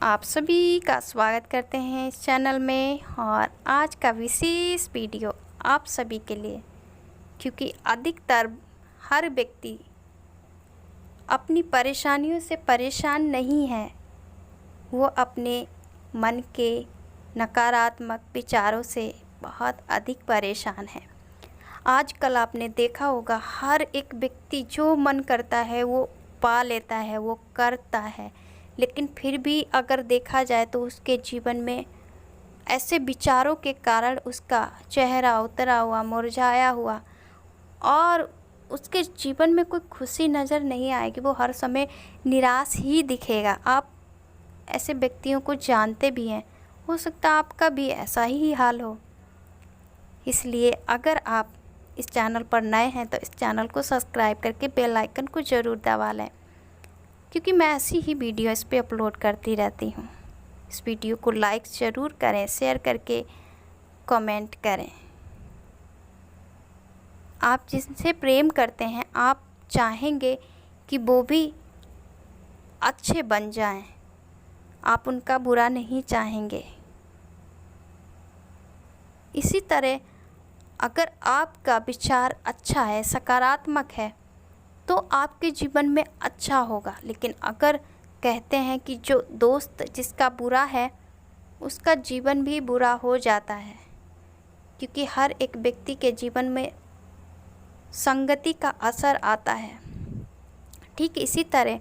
आप सभी का स्वागत करते हैं इस चैनल में। और आज का विशेष वीडियो आप सभी के लिए, क्योंकि अधिकतर हर व्यक्ति अपनी परेशानियों से परेशान नहीं है, वो अपने मन के नकारात्मक विचारों से बहुत अधिक परेशान है। आजकल आपने देखा होगा, हर एक व्यक्ति जो मन करता है वो पा लेता है, वो करता है, लेकिन फिर भी अगर देखा जाए तो उसके जीवन में ऐसे विचारों के कारण उसका चेहरा उतरा हुआ, मुरझाया हुआ, और उसके जीवन में कोई खुशी नज़र नहीं आएगी। वो हर समय निराश ही दिखेगा। आप ऐसे व्यक्तियों को जानते भी हैं, हो सकता है आपका भी ऐसा ही हाल हो। इसलिए अगर आप इस चैनल पर नए हैं तो इस चैनल को सब्सक्राइब करके बेल आइकन को ज़रूर दबा लें, क्योंकि मैं ऐसी ही वीडियो इस पे अपलोड करती रहती हूँ। इस वीडियो को लाइक ज़रूर करें, शेयर करके कमेंट करें। आप जिनसे प्रेम करते हैं, आप चाहेंगे कि वो भी अच्छे बन जाएं, आप उनका बुरा नहीं चाहेंगे। इसी तरह अगर आपका विचार अच्छा है, सकारात्मक है, तो आपके जीवन में अच्छा होगा। लेकिन अगर कहते हैं कि जो दोस्त जिसका बुरा है उसका जीवन भी बुरा हो जाता है, क्योंकि हर एक व्यक्ति के जीवन में संगति का असर आता है। ठीक इसी तरह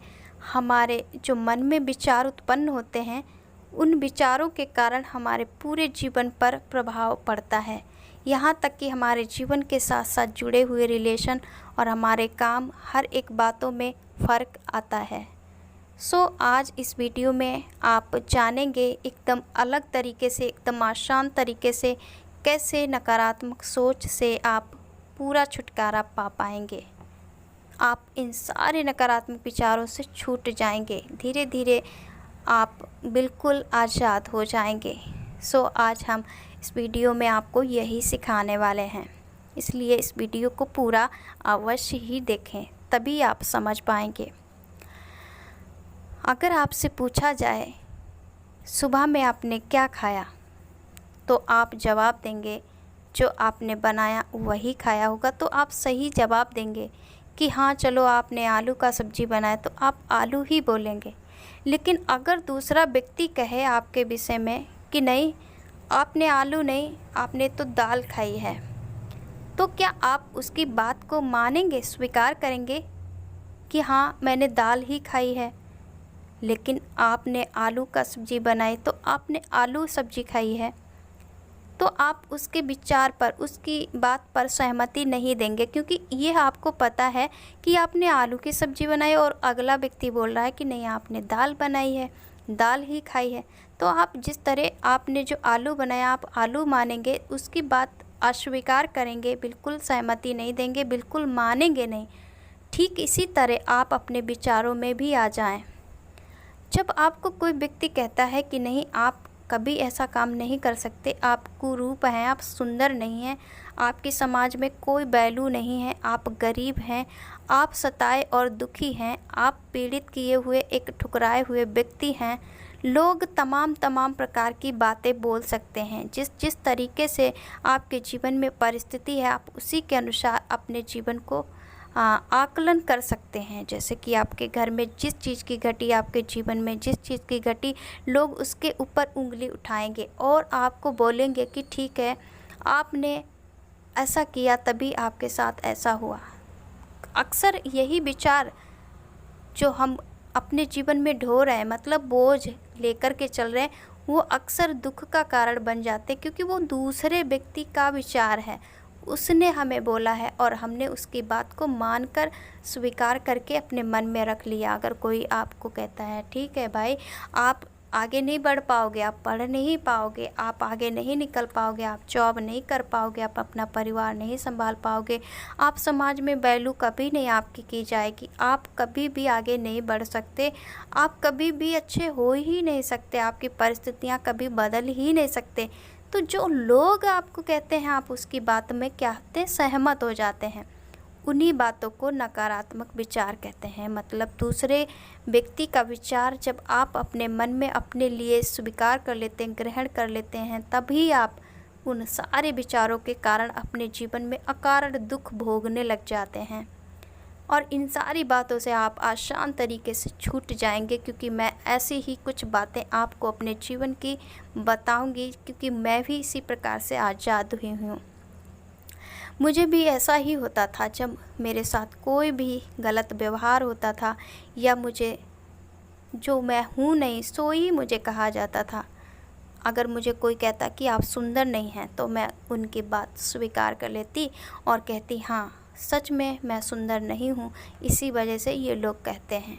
हमारे जो मन में विचार उत्पन्न होते हैं, उन विचारों के कारण हमारे पूरे जीवन पर प्रभाव पड़ता है। यहाँ तक कि हमारे जीवन के साथ साथ जुड़े हुए रिलेशन और हमारे काम, हर एक बातों में फ़र्क आता है। आज इस वीडियो में आप जानेंगे एकदम अलग तरीके से, एकदम आसान तरीके से, कैसे नकारात्मक सोच से आप पूरा छुटकारा पा पाएंगे। आप इन सारे नकारात्मक विचारों से छूट जाएंगे। धीरे धीरे आप बिल्कुल आज़ाद हो जाएंगे। आज हम इस वीडियो में आपको यही सिखाने वाले हैं, इसलिए इस वीडियो को पूरा अवश्य ही देखें, तभी आप समझ पाएंगे। अगर आपसे पूछा जाए सुबह में आपने क्या खाया, तो आप जवाब देंगे जो आपने बनाया वही खाया होगा। तो आप सही जवाब देंगे कि हाँ चलो आपने आलू का सब्ज़ी बनाया, तो आप आलू ही बोलेंगे। लेकिन अगर दूसरा व्यक्ति कहे आपके विषय में कि नहीं आपने आलू नहीं, आपने तो दाल खाई है, तो क्या आप उसकी बात को मानेंगे, स्वीकार करेंगे कि हाँ मैंने दाल ही खाई है? लेकिन आपने आलू का सब्ज़ी बनाई तो आपने आलू सब्ज़ी खाई है, तो आप उसके विचार पर, उसकी बात पर सहमति नहीं देंगे, क्योंकि ये आपको पता है कि आपने आलू की सब्ज़ी बनाई और अगला व्यक्ति बोल रहा है कि नहीं आपने दाल बनाई है, दाल ही खाई है। तो आप जिस तरह आपने जो आलू बनाया आप आलू मानेंगे, उसकी बात अस्वीकार करेंगे, बिल्कुल सहमति नहीं देंगे, बिल्कुल मानेंगे नहीं। ठीक इसी तरह आप अपने विचारों में भी आ जाएं। जब आपको कोई व्यक्ति कहता है कि नहीं आप कभी ऐसा काम नहीं कर सकते, आप कुरूप हैं, आप सुंदर नहीं हैं, आपके समाज में कोई वैल्यू नहीं है, आप गरीब हैं, आप सताए और दुखी हैं, आप पीड़ित किए हुए एक ठुकराए हुए व्यक्ति हैं, लोग तमाम प्रकार की बातें बोल सकते हैं। जिस तरीके से आपके जीवन में परिस्थिति है, आप उसी के अनुसार अपने जीवन को आकलन कर सकते हैं। जैसे कि आपके घर में जिस चीज़ की घटी, आपके जीवन में जिस चीज़ की घटी, लोग उसके ऊपर उंगली उठाएंगे और आपको बोलेंगे कि ठीक है आपने ऐसा किया तभी आपके साथ ऐसा हुआ। अक्सर यही विचार जो हम अपने जीवन में ढो रहे हैं, मतलब बोझ लेकर के चल रहे हैं, वो अक्सर दुख का कारण बन जाते हैं, क्योंकि वो दूसरे व्यक्ति का विचार है, उसने हमें बोला है और हमने उसकी बात को मानकर स्वीकार करके अपने मन में रख लिया। अगर कोई आपको कहता है ठीक है भाई आप आगे नहीं बढ़ पाओगे, आप पढ़ नहीं पाओगे, आप आगे नहीं निकल पाओगे, आप जॉब नहीं कर पाओगे, आप अपना परिवार नहीं संभाल पाओगे, आप समाज में वैल्यू कभी नहीं आपकी की जाएगी, आप कभी भी आगे नहीं बढ़ सकते, आप कभी भी अच्छे हो ही नहीं सकते, आपकी परिस्थितियाँ कभी बदल ही नहीं सकते, तो जो लोग आपको कहते हैं आप उसकी बात में क्या होते हैं, सहमत हो जाते हैं। उन्हीं बातों को नकारात्मक विचार कहते हैं। मतलब दूसरे व्यक्ति का विचार जब आप अपने मन में अपने लिए स्वीकार कर लेते हैं, ग्रहण कर लेते हैं, तभी आप उन सारे विचारों के कारण अपने जीवन में अकारण दुख भोगने लग जाते हैं। और इन सारी बातों से आप आसान तरीके से छूट जाएंगे, क्योंकि मैं ऐसी ही कुछ बातें आपको अपने जीवन की बताऊंगी, क्योंकि मैं भी इसी प्रकार से आज़ाद हुई हूँ। मुझे भी ऐसा ही होता था, जब मेरे साथ कोई भी गलत व्यवहार होता था या मुझे जो मैं हूँ नहीं सो ही मुझे कहा जाता था। अगर मुझे कोई कहता कि आप सुंदर नहीं हैं, तो मैं उनकी बात स्वीकार कर लेती और कहती हाँ सच में मैं सुंदर नहीं हूँ, इसी वजह से ये लोग कहते हैं।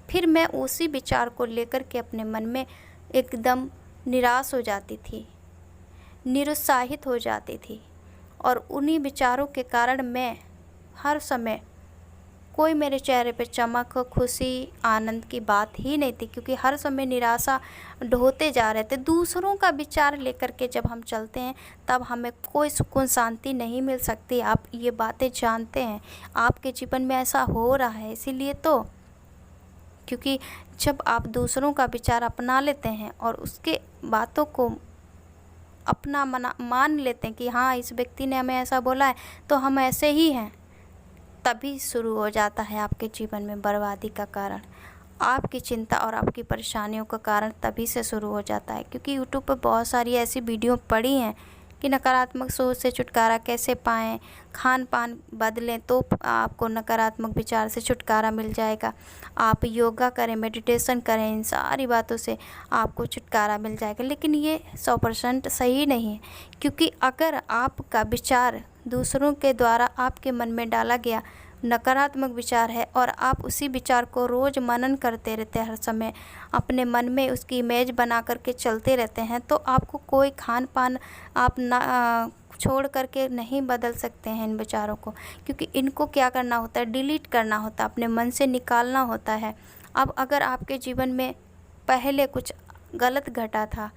फिर मैं उसी विचार को लेकर के अपने मन में एकदम निराश हो जाती थी, निरुत्साहित हो जाती थी। और उन्हीं विचारों के कारण मैं हर समय, कोई मेरे चेहरे पे चमक, खुशी, आनंद की बात ही नहीं थी, क्योंकि हर समय निराशा ढोते जा रहे थे। दूसरों का विचार लेकर के जब हम चलते हैं तब हमें कोई सुकून शांति नहीं मिल सकती। आप ये बातें जानते हैं, आपके जीवन में ऐसा हो रहा है इसीलिए तो, क्योंकि जब आप दूसरों का विचार अपना लेते हैं और उसके बातों को अपना मान लेते हैं कि हाँ इस व्यक्ति ने हमें ऐसा बोला है तो हम ऐसे ही हैं, तभी शुरू हो जाता है आपके जीवन में बर्बादी का कारण। आपकी चिंता और आपकी परेशानियों का कारण तभी से शुरू हो जाता है, क्योंकि यूट्यूब पर बहुत सारी ऐसी वीडियो पड़ी हैं कि नकारात्मक सोच से छुटकारा कैसे पाएँ, खान पान बदलें तो आपको नकारात्मक विचार से छुटकारा मिल जाएगा, आप योगा करें, मेडिटेशन करें, इन सारी बातों से आपको छुटकारा मिल जाएगा। लेकिन ये 100% सही नहीं है, क्योंकि अगर आपका विचार दूसरों के द्वारा आपके मन में डाला गया नकारात्मक विचार है और आप उसी विचार को रोज़ मनन करते रहते हैं, हर समय अपने मन में उसकी इमेज बना करके चलते रहते हैं, तो आपको कोई खान पान आप ना छोड़ करके नहीं बदल सकते हैं इन विचारों को, क्योंकि इनको क्या करना होता है, डिलीट करना होता है, अपने मन से निकालना होता है। अब अगर आपके जीवन में पहले कुछ गलत घटा था,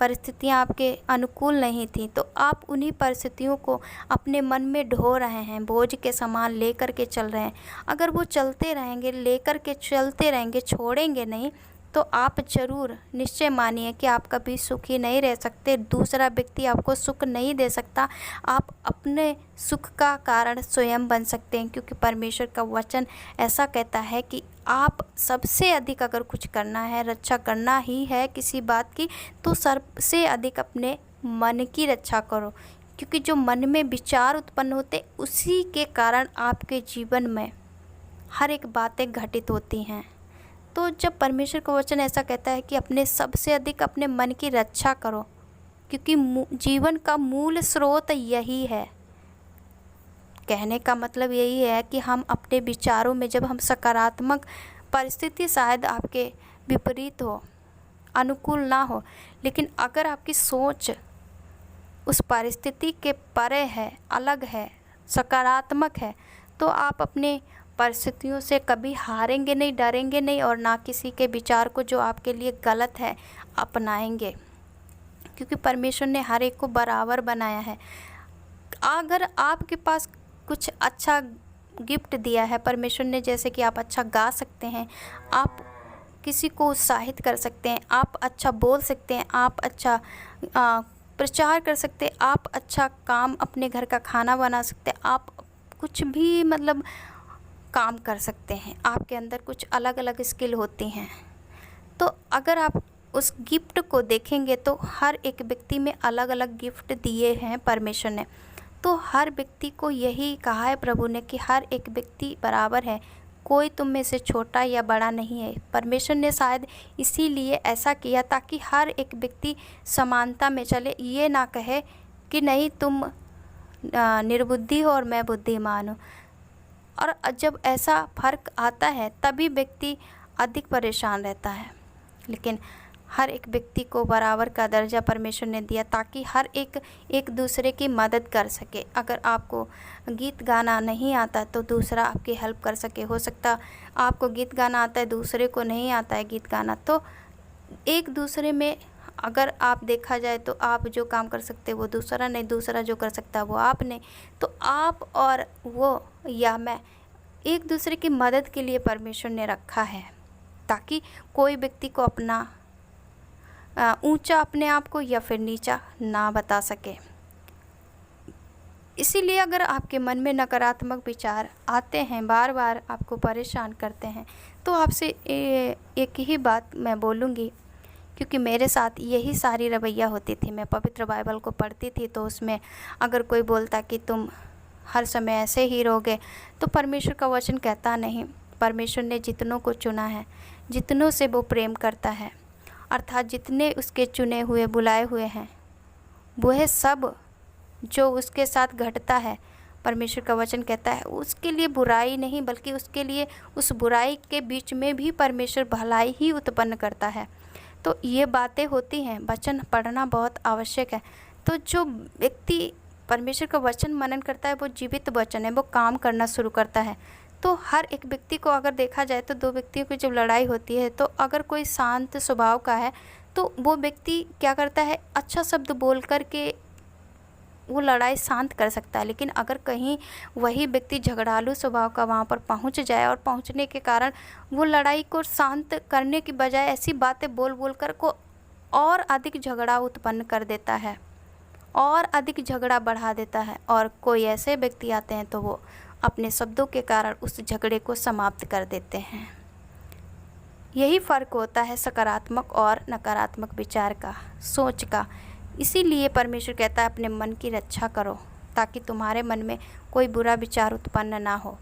परिस्थितियाँ आपके अनुकूल नहीं थी, तो आप उन्हीं परिस्थितियों को अपने मन में ढो रहे हैं, बोझ के समान ले कर के चल रहे हैं। अगर वो चलते रहेंगे, ले कर के चलते रहेंगे, छोड़ेंगे नहीं, तो आप ज़रूर निश्चय मानिए कि आप कभी सुखी नहीं रह सकते, दूसरा व्यक्ति आपको सुख नहीं दे सकता। आप अपने सुख का कारण स्वयं बन सकते हैं, क्योंकि परमेश्वर का वचन ऐसा कहता है कि आप सबसे अधिक अगर कुछ करना है, रक्षा करना ही है किसी बात की, तो सबसे अधिक अपने मन की रक्षा करो, क्योंकि जो मन में विचार उत्पन्न होते उसी के कारण आपके जीवन में हर एक बातें घटित होती हैं। तो जब परमेश्वर का वचन ऐसा कहता है कि अपने सबसे अधिक अपने मन की रक्षा करो, क्योंकि जीवन का मूल स्रोत यही है। कहने का मतलब यही है कि हम अपने विचारों में, जब हम सकारात्मक परिस्थिति शायद आपके विपरीत हो, अनुकूल ना हो, लेकिन अगर आपकी सोच उस परिस्थिति के परे है, अलग है, सकारात्मक है, तो आप अपने परिस्थितियों से कभी हारेंगे नहीं, डरेंगे नहीं, और ना किसी के विचार को जो आपके लिए गलत है अपनाएंगे, क्योंकि परमेश्वर ने हर एक को बराबर बनाया है। अगर आपके पास कुछ अच्छा गिफ्ट दिया है परमेश्वर ने, जैसे कि आप अच्छा गा सकते हैं, आप किसी को उत्साहित कर सकते हैं, आप अच्छा बोल सकते हैं, आप अच्छा प्रचार कर सकते हैं, आप अच्छा काम, अपने घर का खाना बना सकते हैं, आप कुछ भी मतलब काम कर सकते हैं, आपके अंदर कुछ अलग अलग स्किल होती हैं। तो अगर आप उस गिफ्ट को देखेंगे तो हर एक व्यक्ति में अलग अलग गिफ्ट दिए हैं परमेश्वर ने। तो हर व्यक्ति को यही कहा है प्रभु ने कि हर एक व्यक्ति बराबर है, कोई तुम में से छोटा या बड़ा नहीं है। परमेश्वर ने शायद इसीलिए ऐसा किया ताकि हर एक व्यक्ति समानता में चले, ये ना कहे कि नहीं तुम निर्बुद्धि हो और मैं बुद्धिमान हूँ। और जब ऐसा फर्क आता है तभी व्यक्ति अधिक परेशान रहता है। लेकिन हर एक व्यक्ति को बराबर का दर्जा परमेश्वर ने दिया ताकि हर एक दूसरे की मदद कर सके। अगर आपको गीत गाना नहीं आता तो दूसरा आपकी हेल्प कर सके। हो सकता आपको गीत गाना आता है, दूसरे को नहीं आता है गीत गाना, तो एक दूसरे में अगर आप देखा जाए तो आप जो काम कर सकते वो दूसरा नहीं, दूसरा जो कर सकता वो आप नहीं। तो आप और वो या मैं एक दूसरे की मदद के लिए परमेश्वर ने रखा है, ताकि कोई व्यक्ति को अपना ऊंचा अपने आप को या फिर नीचा ना बता सके। इसीलिए अगर आपके मन में नकारात्मक विचार आते हैं, बार बार आपको परेशान करते हैं, तो आपसे एक ही बात मैं बोलूँगी, क्योंकि मेरे साथ यही सारी रवैया होती थी। मैं पवित्र बाइबल को पढ़ती थी, तो उसमें अगर कोई बोलता कि तुम हर समय ऐसे ही रहोगे, तो परमेश्वर का वचन कहता नहीं। परमेश्वर ने जितनों को चुना है, जितनों से वो प्रेम करता है, अर्थात जितने उसके चुने हुए बुलाए हुए हैं, वह सब जो उसके साथ घटता है, परमेश्वर का वचन कहता है उसके लिए बुराई नहीं, बल्कि उसके लिए उस बुराई के बीच में भी परमेश्वर भलाई ही उत्पन्न करता है। तो ये बातें होती हैं, वचन पढ़ना बहुत आवश्यक है। तो जो व्यक्ति परमेश्वर का वचन मनन करता है, वो जीवित वचन है, वो काम करना शुरू करता है। तो हर एक व्यक्ति को अगर देखा जाए तो दो व्यक्तियों की जब लड़ाई होती है, तो अगर कोई शांत स्वभाव का है तो वो व्यक्ति क्या करता है, अच्छा शब्द बोल कर के वो लड़ाई शांत कर सकता है। लेकिन अगर कहीं वही व्यक्ति झगड़ालू स्वभाव का वहाँ पर पहुँच जाए, और पहुँचने के कारण वो लड़ाई को शांत करने की बजाय ऐसी बातें बोल बोल कर को और अधिक झगड़ा उत्पन्न कर देता है, और अधिक झगड़ा बढ़ा देता है। और कोई ऐसे व्यक्ति आते हैं तो वो अपने शब्दों के कारण उस झगड़े को समाप्त कर देते हैं। यही फ़र्क होता है सकारात्मक और नकारात्मक विचार का, सोच का। इसीलिए परमेश्वर कहता है अपने मन की रक्षा करो, ताकि तुम्हारे मन में कोई बुरा विचार उत्पन्न ना हो।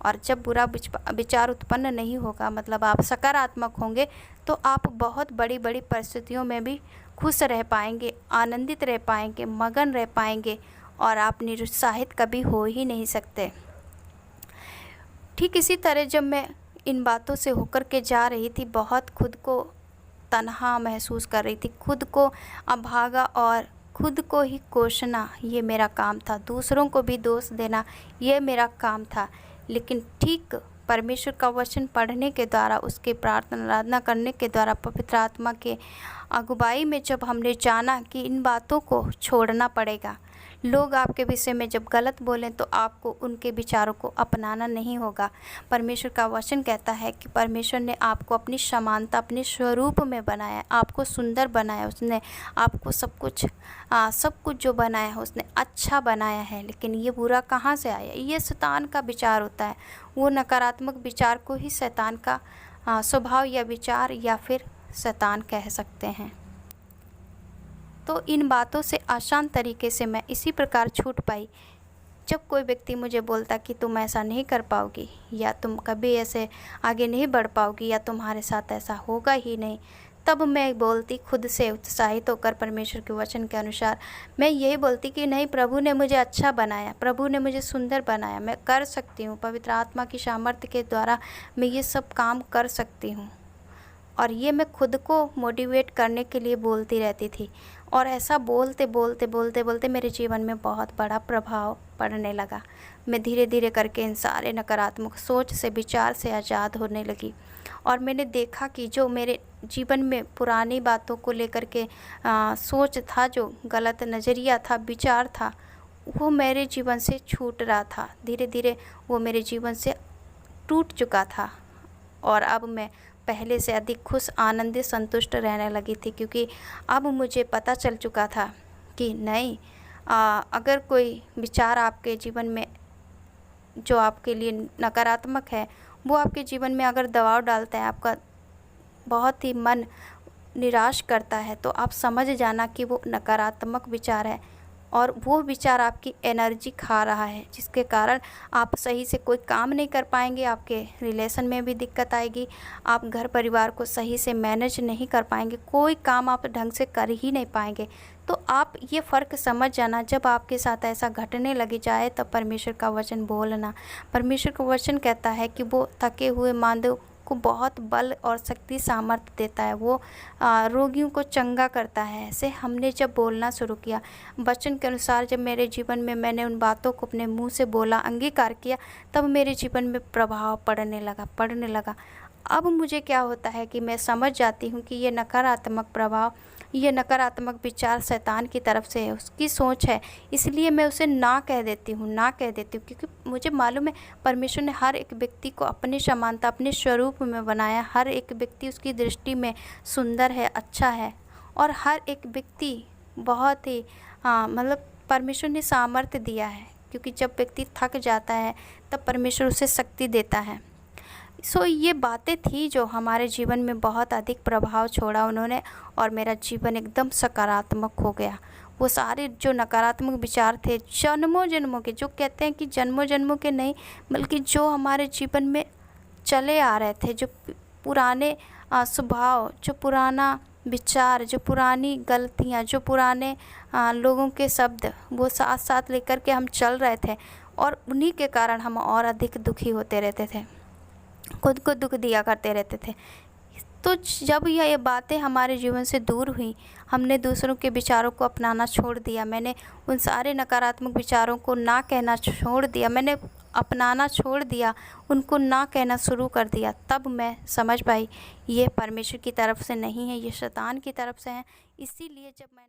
और जब बुरा विचार उत्पन्न नहीं होगा, मतलब आप सकारात्मक होंगे, तो आप बहुत बड़ी बड़ी परिस्थितियों में भी खुश रह पाएंगे, आनंदित रह पाएंगे, मगन रह पाएंगे, और आप निरुत्साहित कभी हो ही नहीं सकते। ठीक इसी तरह जब मैं इन बातों से होकर के जा रही थी, बहुत खुद को तन्हा महसूस कर रही थी, खुद को अभागा और खुद को ही कोसना ये मेरा काम था, दूसरों को भी दोष देना ये मेरा काम था। लेकिन ठीक परमेश्वर का वचन पढ़ने के द्वारा, उसके प्रार्थना आराधना करने के द्वारा, पवित्र आत्मा के अगुवाई में जब हमने जाना कि इन बातों को छोड़ना पड़ेगा, लोग आपके विषय में जब गलत बोलें तो आपको उनके विचारों को अपनाना नहीं होगा। परमेश्वर का वचन कहता है कि परमेश्वर ने आपको अपनी समानता, अपने स्वरूप में बनाया, आपको सुंदर बनाया, उसने आपको सब कुछ जो बनाया है उसने अच्छा बनाया है। लेकिन ये बुरा कहाँ से आया? ये शैतान का विचार होता है। वो नकारात्मक विचार को ही शैतान का स्वभाव या विचार या फिर शैतान कह सकते हैं। तो इन बातों से आसान तरीके से मैं इसी प्रकार छूट पाई। जब कोई व्यक्ति मुझे बोलता कि तुम ऐसा नहीं कर पाओगी, या तुम कभी ऐसे आगे नहीं बढ़ पाओगी, या तुम्हारे साथ ऐसा होगा ही नहीं, तब मैं बोलती खुद से उत्साहित होकर परमेश्वर के वचन के अनुसार, मैं यही बोलती कि नहीं, प्रभु ने मुझे अच्छा बनाया, प्रभु ने मुझे सुंदर बनाया, मैं कर सकती हूँ, पवित्र आत्मा की सामर्थ्य के द्वारा मैं ये सब काम कर सकती हूँ। और ये मैं खुद को मोटिवेट करने के लिए बोलती रहती थी। और ऐसा बोलते बोलते बोलते बोलते मेरे जीवन में बहुत बड़ा प्रभाव पड़ने लगा। मैं धीरे धीरे करके इन सारे नकारात्मक सोच से, विचार से आज़ाद होने लगी। और मैंने देखा कि जो मेरे जीवन में पुरानी बातों को लेकर के सोच था, जो गलत नज़रिया था, विचार था, वो मेरे जीवन से छूट रहा था। धीरे धीरे वो मेरे जीवन से टूट चुका था। और अब मैं पहले से अधिक खुश, आनंदित, संतुष्ट रहने लगी थी, क्योंकि अब मुझे पता चल चुका था कि नहीं, अगर कोई विचार आपके जीवन में जो आपके लिए नकारात्मक है, वो आपके जीवन में अगर दबाव डालता है, आपका बहुत ही मन निराश करता है, तो आप समझ जाना कि वो नकारात्मक विचार है, और वो विचार आपकी एनर्जी खा रहा है, जिसके कारण आप सही से कोई काम नहीं कर पाएंगे, आपके रिलेशन में भी दिक्कत आएगी, आप घर परिवार को सही से मैनेज नहीं कर पाएंगे, कोई काम आप ढंग से कर ही नहीं पाएंगे। तो आप ये फ़र्क समझ जाना, जब आपके साथ ऐसा घटने लगी जाए तब परमेश्वर का वचन बोलना। परमेश्वर का वचन कहता है कि वो थके हुए मांदे को बहुत बल और शक्ति सामर्थ्य देता है, वो रोगियों को चंगा करता है। ऐसे हमने जब बोलना शुरू किया वचन के अनुसार, जब मेरे जीवन में मैंने उन बातों को अपने मुंह से बोला, अंगीकार किया, तब मेरे जीवन में प्रभाव पड़ने लगा। अब मुझे क्या होता है कि मैं समझ जाती हूँ कि ये नकारात्मक प्रभाव ये नकारात्मक विचार शैतान की तरफ से है, उसकी सोच है, इसलिए मैं उसे ना कह देती हूँ, ना कह देती हूँ, क्योंकि मुझे मालूम है परमेश्वर ने हर एक व्यक्ति को अपनी समानता, अपने स्वरूप में बनाया। हर एक व्यक्ति उसकी दृष्टि में सुंदर है, अच्छा है, और हर एक व्यक्ति बहुत ही मतलब परमेश्वर ने सामर्थ्य दिया है, क्योंकि जब व्यक्ति थक जाता है तब परमेश्वर उसे शक्ति देता है। ये बातें थी जो हमारे जीवन में बहुत अधिक प्रभाव छोड़ा उन्होंने, और मेरा जीवन एकदम सकारात्मक हो गया। वो सारे जो नकारात्मक विचार थे जन्मों जन्मों के, जो कहते हैं कि जन्मों जन्मों के नहीं, बल्कि जो हमारे जीवन में चले आ रहे थे, जो पुराने स्वभाव, जो पुराना विचार, जो पुरानी गलतियाँ, जो पुराने लोगों के शब्द, वो साथ साथ लेकर के हम चल रहे थे, और उन्हीं के कारण हम और अधिक दुखी होते रहते थे, खुद को दुख दिया करते रहते थे। तो जब ये बातें हमारे जीवन से दूर हुई, हमने दूसरों के विचारों को अपनाना छोड़ दिया, मैंने उन सारे नकारात्मक विचारों को ना कहना छोड़ दिया, मैंने अपनाना छोड़ दिया, उनको ना कहना शुरू कर दिया, तब मैं समझ पाई ये परमेश्वर की तरफ से नहीं है, ये शैतान की तरफ से है। इसीलिए जब मैंने